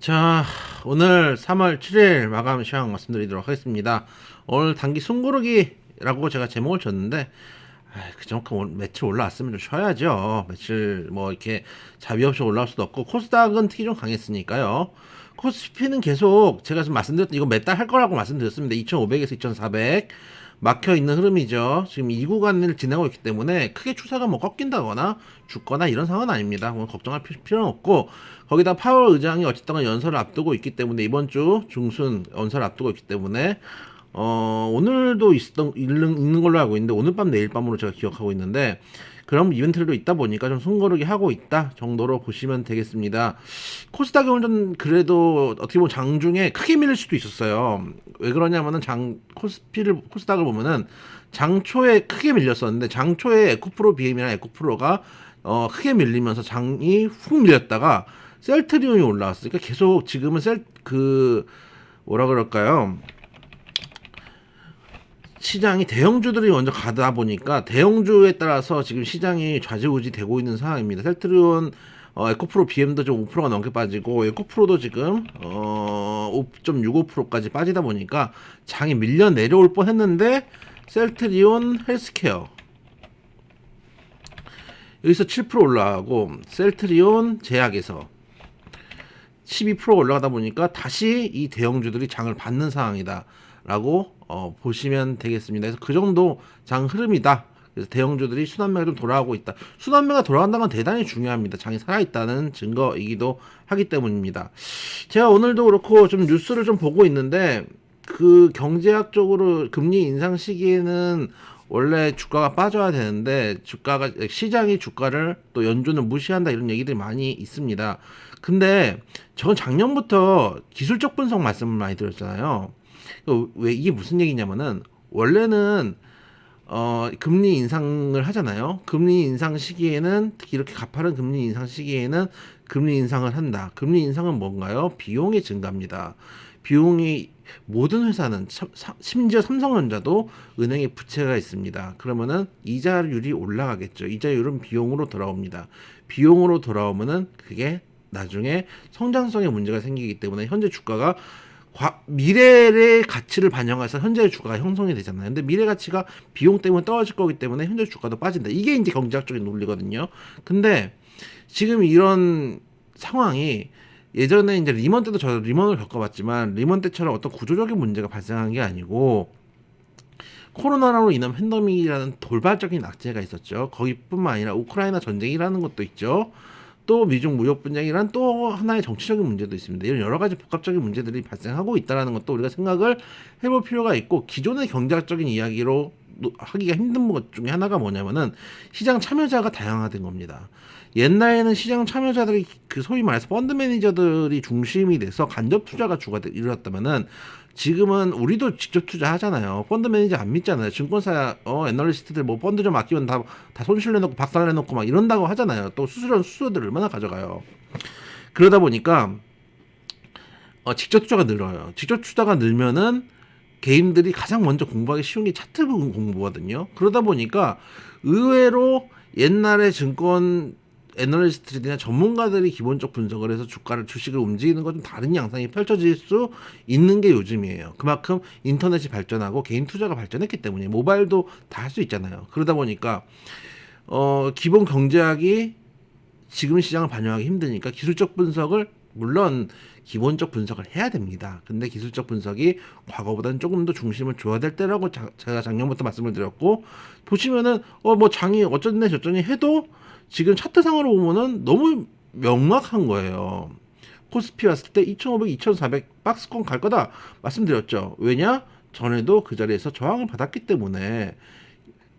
자, 오늘 3월 7일 마감 시황 말씀드리도록 하겠습니다. 오늘 단기 숨고르기라고 제가 제목을 줬는데, 그만큼 며칠 올라왔으면 좀 쉬어야죠. 며칠 뭐 이렇게 자비 없이 올라올 수도 없고, 코스닥은 특히 좀 강했으니까요. 코스피는 계속 제가 지금 말씀드렸던 이거 몇 달 할 거라고 말씀드렸습니다. 2,500에서 2,400 막혀 있는 흐름이죠. 지금 이 구간을 지나고 있기 때문에 크게 추세가 뭐 꺾인다거나 죽거나 이런 상황은 아닙니다. 뭐 걱정할 필요는 없고, 거기다 파월 의장이 어쨌든 연설을 앞두고 있기 때문에 이번 주 중순 연설을 앞두고 있기 때문에 오늘도 있는 걸로 알고 있는데, 오늘 밤 내일 밤으로 제가 기억하고 있는데, 그런 이벤트도 있다 보니까 좀 손고르기 하고 있다 정도로 보시면 되겠습니다. 코스닥이 오늘 좀 그래도 어떻게 보면 장중에 크게 밀릴 수도 있었어요. 왜 그러냐면은 코스닥을 보면은 장초에 크게 밀렸었는데, 장초에 에코프로 BM이랑 에코프로가 크게 밀리면서 장이 훅 밀렸다가 셀트리온이 올라왔으니까 계속 지금은 뭐라 그럴까요? 시장이 대형주들이 먼저 가다 보니까 대형주에 따라서 지금 시장이 좌지우지 되고 있는 상황입니다. 셀트리온, 에코프로 BM도 좀 5%가 넘게 빠지고, 에코프로도 지금 5.65%까지 빠지다 보니까 장이 밀려 내려올 뻔했는데, 셀트리온 헬스케어 여기서 7% 올라가고, 셀트리온 제약에서 12% 올라가다 보니까 다시 이 대형주들이 장을 받는 상황이다라고 보시면 되겠습니다. 그래서 그 정도 장 흐름이다. 그래서 대형주들이 순환매가 좀 돌아오고 있다. 순환매가 돌아간다는 건 대단히 중요합니다. 장이 살아있다는 증거이기도 하기 때문입니다. 제가 오늘도 그렇고 좀 뉴스를 좀 보고 있는데, 그 경제학적으로 금리 인상 시기에는 원래 주가가 빠져야 되는데, 시장이 주가를 또 연준을 무시한다 이런 얘기들이 많이 있습니다. 근데 저는 작년부터 기술적 분석 말씀을 많이 드렸잖아요. 왜 이게 무슨 얘기냐면은, 원래는 금리 인상을 하잖아요. 금리 인상 시기에는, 특히 이렇게 가파른 금리 인상 시기에는 금리 인상을 한다. 금리 인상은 뭔가요? 비용의 증가입니다. 비용이, 모든 회사는 심지어 삼성전자도 은행에 부채가 있습니다. 그러면은 이자율이 올라가겠죠. 이자율은 비용으로 돌아옵니다. 비용으로 돌아오면은 그게 나중에 성장성에 문제가 생기기 때문에 현재 주가가 미래의 가치를 반영해서 현재의 주가가 형성이 되잖아요. 근데 미래 가치가 비용 때문에 떨어질 거기 때문에 현재 주가도 빠진다. 이게 이제 경제학적인 논리거든요. 근데 지금 이런 상황이, 예전에 이제 리먼 때도 저도 리먼을 겪어봤지만, 리먼 때처럼 어떤 구조적인 문제가 발생한 게 아니고, 코로나로 인한 팬데믹이라는 돌발적인 악재가 있었죠. 거기뿐만 아니라 우크라이나 전쟁이라는 것도 있죠. 또 미중 무역 분쟁이란 또 하나의 정치적인 문제도 있습니다. 이런 여러 가지 복합적인 문제들이 발생하고 있다는 것도 우리가 생각을 해볼 필요가 있고, 기존의 경제학적인 이야기로 하기가 힘든 것 중에 하나가 뭐냐면은, 시장 참여자가 다양화된 겁니다. 옛날에는 시장 참여자들이, 그 소위 말해서 펀드 매니저들이 중심이 돼서 간접 투자가 주가 이루어졌다면은, 지금은 우리도 직접 투자하잖아요. 펀드 매니저 안 믿잖아요. 증권사 애널리스트들 뭐 펀드 좀 아끼면 다 손실 내놓고 박살 내놓고 막 이런다고 하잖아요. 또 수수료들 얼마나 가져가요. 그러다 보니까 직접 투자가 늘어요. 직접 투자가 늘면은 개인들이 가장 먼저 공부하기 쉬운 게 차트 부분 공부거든요. 그러다 보니까 의외로 옛날에 증권 애널리스트들이나 전문가들이 기본적 분석을 해서 주식을 움직이는 것 좀 다른 양상이 펼쳐질 수 있는 게 요즘이에요. 그만큼 인터넷이 발전하고 개인 투자가 발전했기 때문에 모바일도 다 할 수 있잖아요. 그러다 보니까 기본 경제학이 지금 시장을 반영하기 힘드니까 기술적 분석을, 물론 기본적 분석을 해야 됩니다. 근데 기술적 분석이 과거보다는 조금 더 중심을 줘야 될 때라고 제가 작년부터 말씀을 드렸고, 보시면은 뭐 장이 어쩌네 저쩌니 해도 지금 차트상으로 보면은 너무 명확한 거예요. 코스피 왔을 때 2,500, 2,400 박스권 갈 거다 말씀드렸죠. 왜냐? 전에도 그 자리에서 저항을 받았기 때문에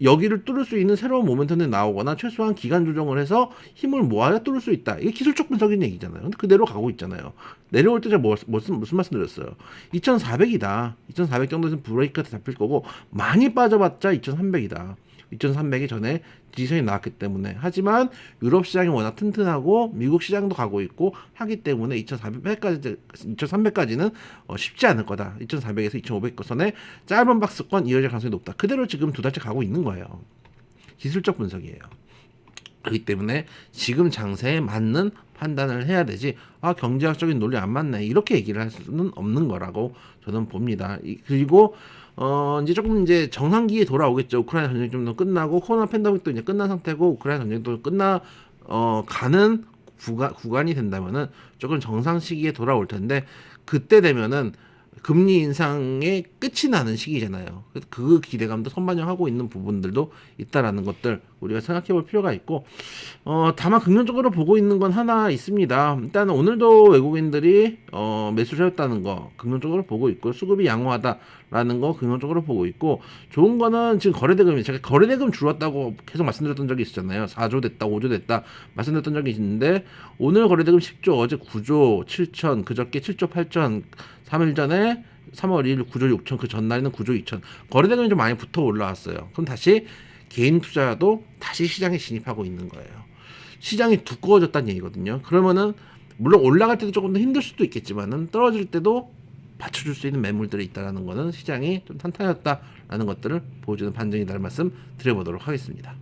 여기를 뚫을 수 있는 새로운 모멘텀이 나오거나 최소한 기간 조정을 해서 힘을 모아야 뚫을 수 있다. 이게 기술적 분석인 얘기잖아요. 근데 그대로 가고 있잖아요. 내려올 때 제가 무슨 말씀 드렸어요. 2,400이다. 2,400 정도에서 브레이크가 잡힐 거고, 많이 빠져봤자 2,300이다. 2,300이 전에 지지선이 나왔기 때문에. 하지만 유럽 시장이 워낙 튼튼하고 미국 시장도 가고 있고 하기 때문에 2,300까지는 쉽지 않을 거다. 2,400에서 2,500 선에 짧은 박스권 이어질 가능성이 높다. 그대로 지금 두 달째 가고 있는 거예요. 기술적 분석이에요. 그렇기 때문에 지금 장세에 맞는 판단을 해야 되지, 아 경제학적인 논리 안 맞네 이렇게 얘기를 할 수는 없는 거라고 저는 봅니다. 그리고 이제 조금 이제 정상기에 돌아오겠죠. 우크라이나 전쟁이 좀 더 끝나고 코로나 팬데믹도 이제 끝난 상태고 우크라이나 전쟁도 가는 구간이 된다면은 조금 정상 시기에 돌아올 텐데, 그때 되면은 금리 인상의 끝이 나는 시기잖아요. 그 기대감도 선반영하고 있는 부분들도 있다라는 것들 우리가 생각해 볼 필요가 있고, 다만 긍정적으로 보고 있는 건 하나 있습니다. 일단 오늘도 외국인들이 매수를 했다는 거 긍정적으로 보고 있고, 수급이 양호하다라는 거 긍정적으로 보고 있고, 좋은 거는 지금 거래대금이, 제가 거래대금 줄었다고 계속 말씀드렸던 적이 있었잖아요. 4조 됐다, 5조 됐다 말씀드렸던 적이 있는데, 오늘 거래대금 10조, 어제 9조 7천, 그저께 7조 8천, 3일 전에 3월 2일 9조 6천, 그 전날에는 9조 2천, 거래대금이 좀 많이 붙어 올라왔어요. 그럼 다시 개인 투자도 다시 시장에 진입하고 있는 거예요. 시장이 두꺼워졌다는 얘기거든요. 그러면은 물론 올라갈 때도 조금 더 힘들 수도 있겠지만은 떨어질 때도 받쳐줄 수 있는 매물들이 있다라는 거는 시장이 좀 탄탄해졌다라는 것들을 보여주는 반증이다라는 말씀 드려보도록 하겠습니다.